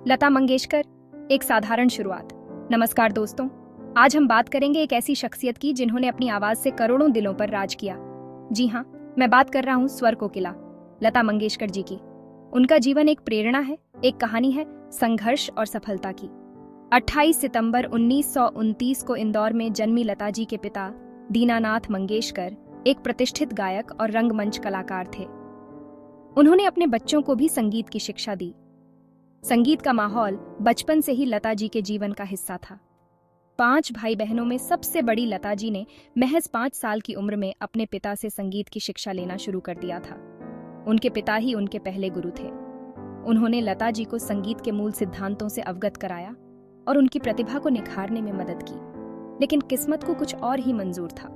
लता मंगेशकर, एक साधारण शुरुआत। नमस्कार दोस्तों, आज हम बात करेंगे एक ऐसी शख्सियत की जिन्होंने अपनी आवाज से करोड़ों दिलों पर राज किया। जी हाँ, मैं बात कर रहा हूँ स्वर कोकिला लता मंगेशकर जी की। उनका जीवन एक प्रेरणा है, एक कहानी है संघर्ष और सफलता की। 28 सितंबर 1929 को इंदौर में जन्मी लता जी के पिता दीनानाथ मंगेशकर एक प्रतिष्ठित गायक और रंगमंच कलाकार थे। उन्होंने अपने बच्चों को भी संगीत की शिक्षा दी। संगीत का माहौल बचपन से ही लता जी के जीवन का हिस्सा था। 5 भाई बहनों में सबसे बड़ी लता जी ने महज 5 साल की उम्र में अपने पिता से संगीत की शिक्षा लेना शुरू कर दिया था। उनके पिता ही उनके पहले गुरु थे। उन्होंने लता जी को संगीत के मूल सिद्धांतों से अवगत कराया और उनकी प्रतिभा को निखारने में मदद की। लेकिन किस्मत को कुछ और ही मंजूर था।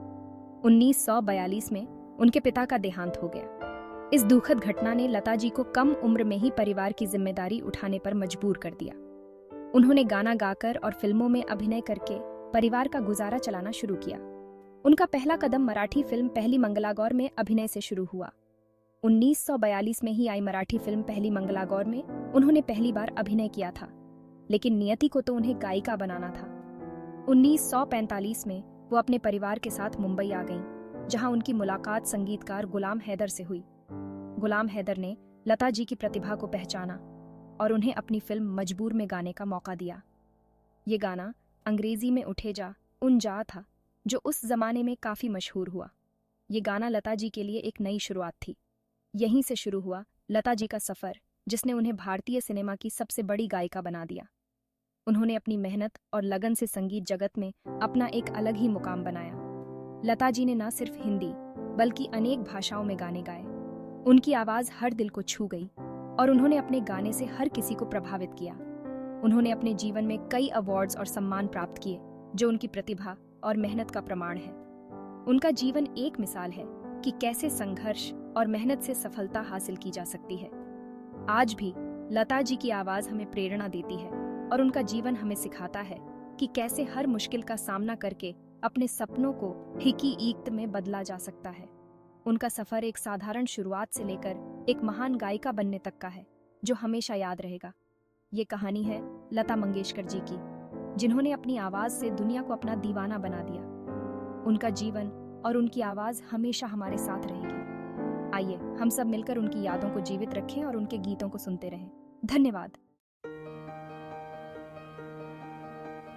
1942 में उनके पिता का देहांत हो गया। इस दुखद घटना ने लता जी को कम उम्र में ही परिवार की जिम्मेदारी उठाने पर मजबूर कर दिया। उन्होंने गाना गाकर और फिल्मों में अभिनय करके परिवार का गुजारा चलाना शुरू किया। उनका पहला कदम मराठी फिल्म पहली मंगलागौर में अभिनय से शुरू हुआ। 1942 में ही आई मराठी फिल्म पहली मंगलागौर में उन्होंने पहली बार अभिनय किया था, लेकिन नियति को तो उन्हें गायिका बनाना था। 1945 में वो अपने परिवार के साथ मुंबई आ गईं, जहां उनकी मुलाकात संगीतकार गुलाम हैदर से हुई। गुलाम हैदर ने लता जी की प्रतिभा को पहचाना और उन्हें अपनी फिल्म मजबूर में गाने का मौका दिया। ये गाना अंग्रेजी में उठे जा उन जा था, जो उस जमाने में काफी मशहूर हुआ। ये गाना लता जी के लिए एक नई शुरुआत थी। यहीं से शुरू हुआ लता जी का सफर, जिसने उन्हें भारतीय सिनेमा की सबसे बड़ी गायिका बना दिया। उन्होंने अपनी मेहनत और लगन से संगीत जगत में अपना एक अलग ही मुकाम बनाया। लता जी ने न सिर्फ हिंदी बल्कि अनेक भाषाओं में गाने गाए। उनकी आवाज हर दिल को छू गई और उन्होंने अपने गाने से हर किसी को प्रभावित किया। उन्होंने अपने जीवन में कई अवार्ड्स और सम्मान प्राप्त किए, जो उनकी प्रतिभा और मेहनत का प्रमाण है। उनका जीवन एक मिसाल है कि कैसे संघर्ष और मेहनत से सफलता हासिल की जा सकती है। आज भी लता जी की आवाज हमें प्रेरणा देती है और उनका जीवन हमें सिखाता है कि कैसे हर मुश्किल का सामना करके अपने सपनों को हिकी ईक्त में बदला जा सकता है। उनका सफर एक साधारण शुरुआत से लेकर एक महान गायिका बनने तक का है, जो हमेशा याद रहेगा। ये कहानी है लता मंगेशकर जी की, जिन्होंने अपनी आवाज से दुनिया को अपना दीवाना बना दिया। उनका जीवन और उनकी आवाज हमेशा हमारे साथ रहेगी। आइए हम सब मिलकर उनकी यादों को जीवित रखें और उनके गीतों को सुनते रहें। धन्यवाद।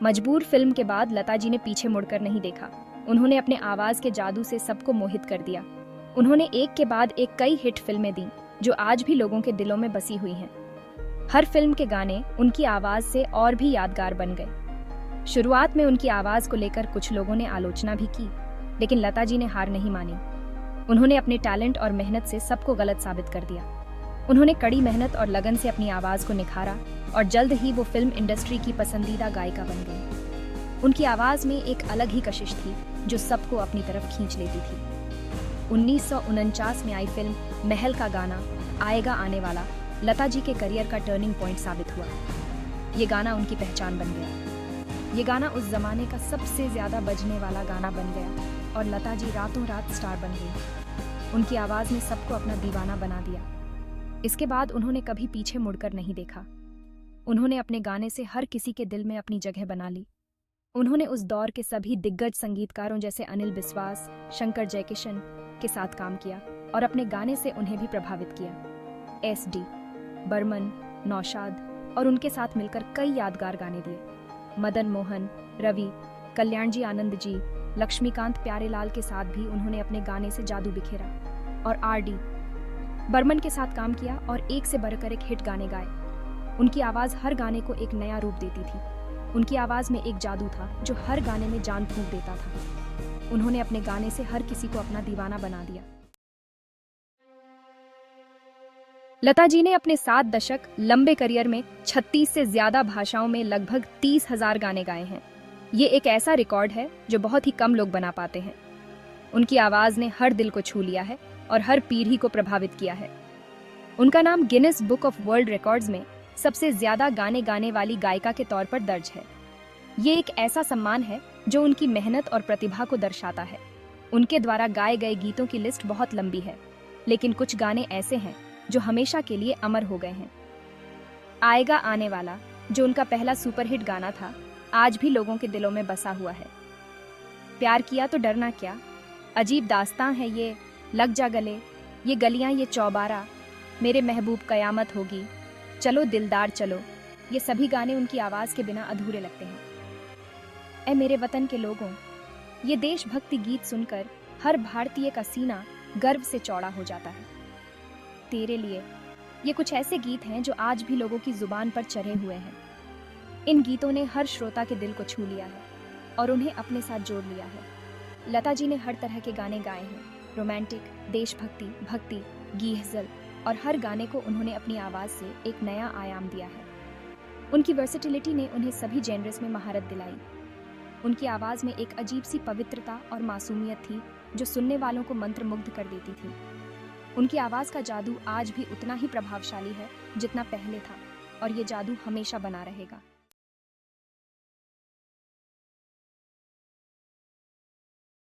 मजबूर फिल्म के बाद लता जी ने पीछे मुड़कर नहीं देखा। उन्होंने अपने आवाज के जादू से सबको मोहित कर दिया। उन्होंने एक के बाद एक कई हिट फिल्में दी, जो आज भी लोगों के दिलों में बसी हुई हैं। हर फिल्म के गाने उनकी आवाज से और भी यादगार बन गए। शुरुआत में उनकी आवाज को लेकर कुछ लोगों ने आलोचना भी की, लेकिन लता जी ने हार नहीं मानी। उन्होंने अपने टैलेंट और मेहनत से सबको गलत साबित कर दिया। उन्होंने कड़ी मेहनत और लगन से अपनी आवाज को निखारा और जल्द ही वो फिल्म इंडस्ट्री की पसंदीदा गायिका बन गई। उनकी आवाज में एक अलग ही कशिश थी, जो सबको अपनी तरफ खींच लेती थी। 1949 में आई फिल्म महल का गाना आएगा आने वाला लता जी के करियर का टर्निंग पॉइंट साबित हुआ। ये गाना उनकी पहचान बन गया। ये गाना उस जमाने का सबसे ज्यादा बजने वाला गाना बन गया और लता जी रातों रात स्टार बन गई। उनकी आवाज ने सबको अपना दीवाना बना दिया। इसके बाद उन्होंने कभी पीछे मुड़कर नहीं देखा। उन्होंने अपने गाने से हर किसी के दिल में अपनी जगह बना ली। उन्होंने उस दौर के सभी दिग्गज संगीतकारों जैसे अनिल बिस्वास, शंकर जयकिशन के साथ काम किया और अपने गाने से उन्हें भी प्रभावित किया। एस.डी. बर्मन, नौशाद और उनके साथ मिलकर कई यादगार गाने दिए। मदन मोहन, रवि, कल्याण जी आनंद जी, लक्ष्मीकांत प्यारेलाल के साथ भी उन्होंने अपने गाने से जादू बिखेरा और आर.डी. बर्मन के साथ काम किया और एक से बढ़कर एक हिट गाने गाए। उनकी आवाज हर गाने को एक नया रूप देती थी। उनकी आवाज में एक जादू था जो हर गाने में जान फूंक देता था। उन्होंने अपने गाने से हर किसी को अपना दीवाना बना दिया। लता जी ने अपने 7 दशक लंबे करियर में 36 से ज्यादा भाषाओं में लगभग 30,000 गाने गाए हैं। ये एक ऐसा रिकॉर्ड है जो बहुत ही कम लोग बना पाते हैं। उनकी आवाज ने हर दिल को छू लिया है और हर पीढ़ी को प्रभावित किया है। उनका नाम Guinness book of world records में सबसे ज्यादा गाने गाने वाली गायिका के तौर पर दर्ज है। ये एक ऐसा सम्मान है जो उनकी मेहनत और प्रतिभा को दर्शाता है। उनके द्वारा गाए गए गीतों की लिस्ट बहुत लंबी है, लेकिन कुछ गाने ऐसे हैं जो हमेशा के लिए अमर हो गए हैं। आएगा आने वाला, जो उनका पहला सुपरहिट गाना था, आज भी लोगों के दिलों में बसा हुआ है। प्यार किया तो डरना क्या, अजीब दास्तां है ये, लग जा गले, ये गलियां ये चौबारा, मेरे महबूब कयामत होगी, चलो दिलदार चलो। ये सभी गाने उनकी आवाज़ के बिना अधूरे लगते हैं। ऐ मेरे वतन के लोगों, ये देशभक्ति गीत सुनकर हर भारतीय का सीना गर्व से चौड़ा हो जाता है। तेरे लिए, ये कुछ ऐसे गीत हैं जो आज भी लोगों की जुबान पर चढ़े हुए हैं। इन गीतों ने हर श्रोता के दिल को छू लिया है और उन्हें अपने साथ जोड़ लिया है। लता जी ने हर तरह के गाने गाए हैं, रोमांटिक, देशभक्ति, भक्ति, गीहज़ल, और हर गाने को उन्होंने अपनी आवाज़ से एक नया आयाम दिया है। उनकी वर्सेटिलिटी ने उन्हें सभी जेनर्स में महारत दिलाई। उनकी आवाज़ में एक अजीब सी पवित्रता और मासूमियत थी जो सुनने वालों को मंत्रमुग्ध कर देती थी। उनकी आवाज़ का जादू आज भी उतना ही प्रभावशाली है जितना पहले था, और ये जादू हमेशा बना रहेगा।